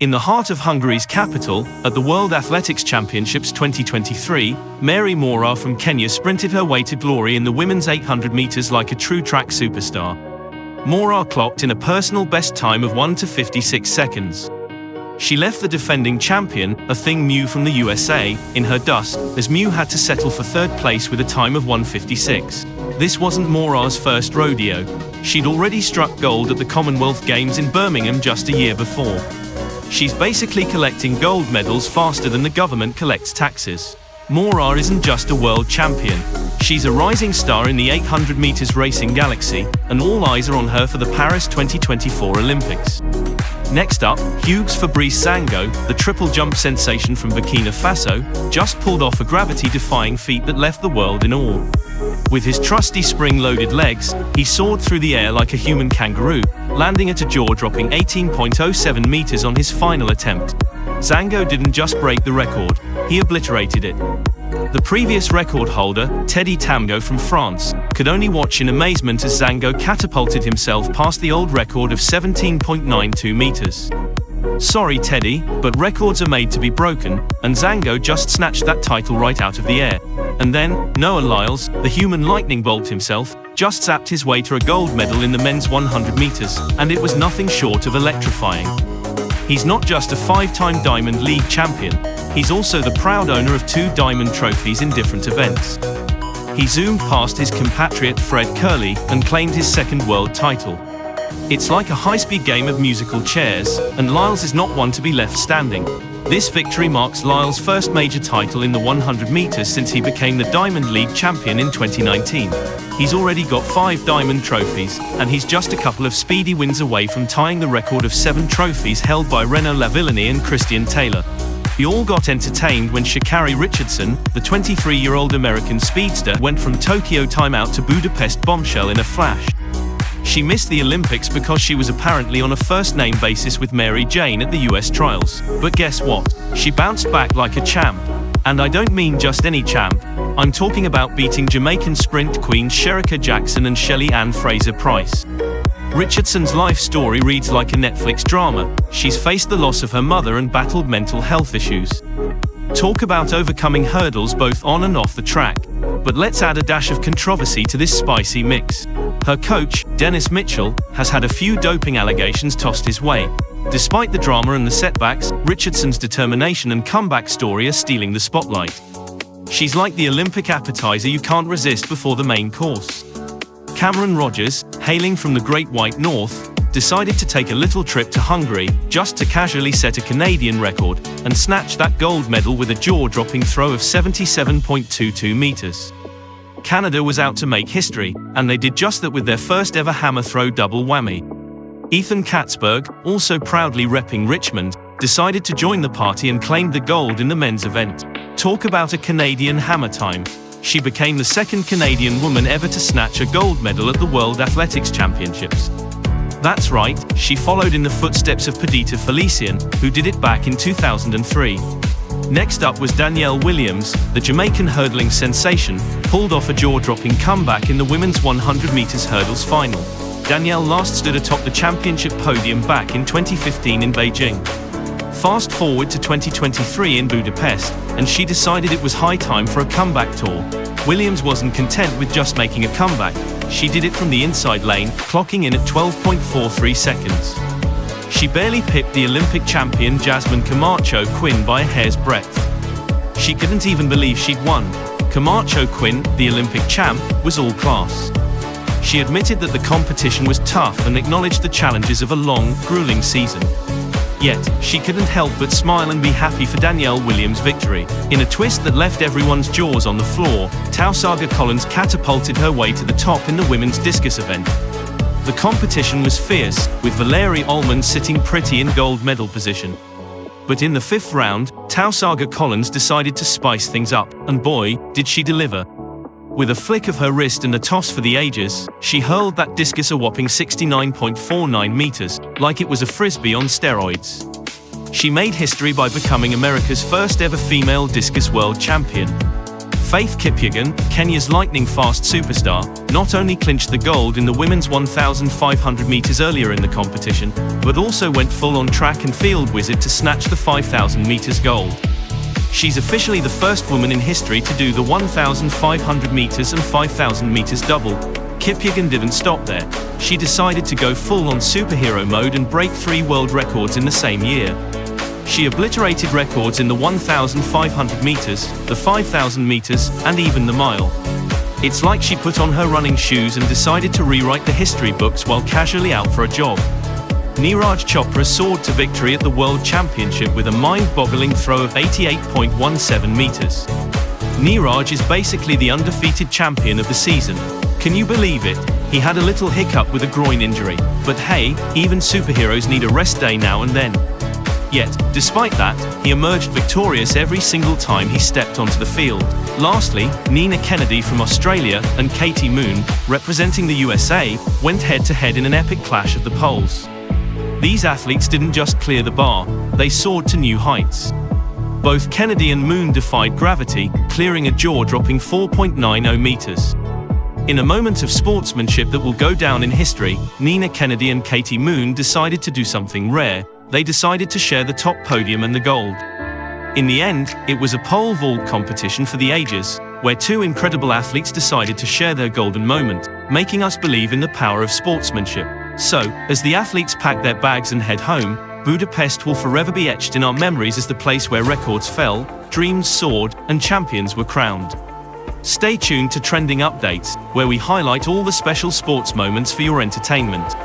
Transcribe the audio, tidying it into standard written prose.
In the heart of Hungary's capital, at the World Athletics Championships 2023, Mary Moraa from Kenya sprinted her way to glory in the women's 800 meters like a true track superstar. Moraa clocked in a personal best time of 1:56 seconds. She left the defending champion, a thing Mew from the USA, in her dust, as Mew had to settle for third place with a time of 1:56. This wasn't Moraa's first rodeo. She'd already struck gold at the Commonwealth Games in Birmingham just a year before. She's basically collecting gold medals faster than the government collects taxes. Moraa isn't just a world champion. She's a rising star in the 800 meters racing galaxy, and all eyes are on her for the Paris 2024 Olympics. Next up, Hugues Fabrice Sango, the triple jump sensation from Burkina Faso, just pulled off a gravity-defying feat that left the world in awe. With his trusty spring-loaded legs, he soared through the air like a human kangaroo, landing at a jaw-dropping 18.07 meters on his final attempt. Sango didn't just break the record, he obliterated it. The previous record holder, Teddy Tamgo from France, could only watch in amazement as Sango catapulted himself past the old record of 17.92 meters. Sorry Teddy, but records are made to be broken, and Sango just snatched that title right out of the air. And then, Noah Lyles, the human lightning bolt himself, just zapped his way to a gold medal in the men's 100 meters, and it was nothing short of electrifying. He's not just a 5-time Diamond League champion, he's also the proud owner of 2 diamond trophies in different events. He zoomed past his compatriot Fred Kerley and claimed his second world title. It's like a high-speed game of musical chairs, and Lyles is not one to be left standing. This victory marks Lyles' first major title in the 100 meters since he became the Diamond League champion in 2019. He's already got 5 diamond trophies, and he's just a couple of speedy wins away from tying the record of 7 trophies held by Renaud Lavillenie and Christian Taylor. We all got entertained when Shikari Richardson, the 23-year-old American speedster, went from Tokyo timeout to Budapest bombshell in a flash. She missed the Olympics because she was apparently on a first-name basis with Mary Jane at the US trials. But guess what? She bounced back like a champ. And I don't mean just any champ. I'm talking about beating Jamaican sprint queens Shericka Jackson and Shelly Ann Fraser-Price. Richardson's life story reads like a Netflix drama. She's faced the loss of her mother and battled mental health issues. Talk about overcoming hurdles both on and off the track. But let's add a dash of controversy to this spicy mix. Her coach, Dennis Mitchell, has had a few doping allegations tossed his way. Despite the drama and the setbacks, Richardson's determination and comeback story are stealing the spotlight. She's like the Olympic appetizer you can't resist before the main course. Cameron Rogers, hailing from the Great White North, decided to take a little trip to Hungary just to casually set a Canadian record and snatch that gold medal with a jaw-dropping throw of 77.22 meters. Canada was out to make history, and they did just that with their first ever hammer throw double whammy. Ethan Katzberg, also proudly repping Richmond, decided to join the party and claimed the gold in the men's event. Talk about a Canadian hammer time. She became the second Canadian woman ever to snatch a gold medal at the World Athletics Championships. That's right, she followed in the footsteps of Perdita Felician, who did it back in 2003. Next up was Danielle Williams, the Jamaican hurdling sensation, pulled off a jaw-dropping comeback in the women's 100 meters hurdles final. Danielle last stood atop the championship podium back in 2015 in Beijing. Fast forward to 2023 in Budapest, and she decided it was high time for a comeback tour. Williams wasn't content with just making a comeback. She did it from the inside lane, clocking in at 12.43 seconds. She barely pipped the Olympic champion Jasmine Camacho Quinn by a hair's breadth. She couldn't even believe she'd won. Camacho Quinn, the Olympic champ, was all class. She admitted that the competition was tough and acknowledged the challenges of a long, grueling season. Yet, she couldn't help but smile and be happy for Danielle Williams' victory. In a twist that left everyone's jaws on the floor, Saga Collins catapulted her way to the top in the women's discus event. The competition was fierce, with Valerie Ullman sitting pretty in gold medal position. But in the 5th round, Saga Collins decided to spice things up, and boy, did she deliver. With a flick of her wrist and a toss for the ages, she hurled that discus a whopping 69.49 meters, like it was a frisbee on steroids. She made history by becoming America's first ever female discus world champion. Faith Kipyegon, Kenya's lightning-fast superstar, not only clinched the gold in the women's 1,500 meters earlier in the competition, but also went full-on track and field wizard to snatch the 5,000 meters gold. She's officially the first woman in history to do the 1,500 meters and 5,000 meters double. Kipyegon didn't stop there. She decided to go full-on superhero mode and break 3 world records in the same year. She obliterated records in the 1,500 meters, the 5,000 meters, and even the mile. It's like she put on her running shoes and decided to rewrite the history books while casually out for a jog. Niraj Chopra soared to victory at the World Championship with a mind-boggling throw of 88.17 meters. Niraj is basically the undefeated champion of the season. Can you believe it? He had a little hiccup with a groin injury, but hey, even superheroes need a rest day now and then. Yet, despite that, he emerged victorious every single time he stepped onto the field. Lastly, Nina Kennedy from Australia and Katie Moon, representing the USA, went head-to-head in an epic clash of the poles. These athletes didn't just clear the bar, they soared to new heights. Both Kennedy and Moon defied gravity, clearing a jaw-dropping 4.90 meters. In a moment of sportsmanship that will go down in history, Nina Kennedy and Katie Moon decided to do something rare. They decided to share the top podium and the gold. In the end, it was a pole vault competition for the ages, where 2 incredible athletes decided to share their golden moment, making us believe in the power of sportsmanship. So, as the athletes pack their bags and head home, Budapest will forever be etched in our memories as the place where records fell, dreams soared, and champions were crowned. Stay tuned to Trending Updates, where we highlight all the special sports moments for your entertainment.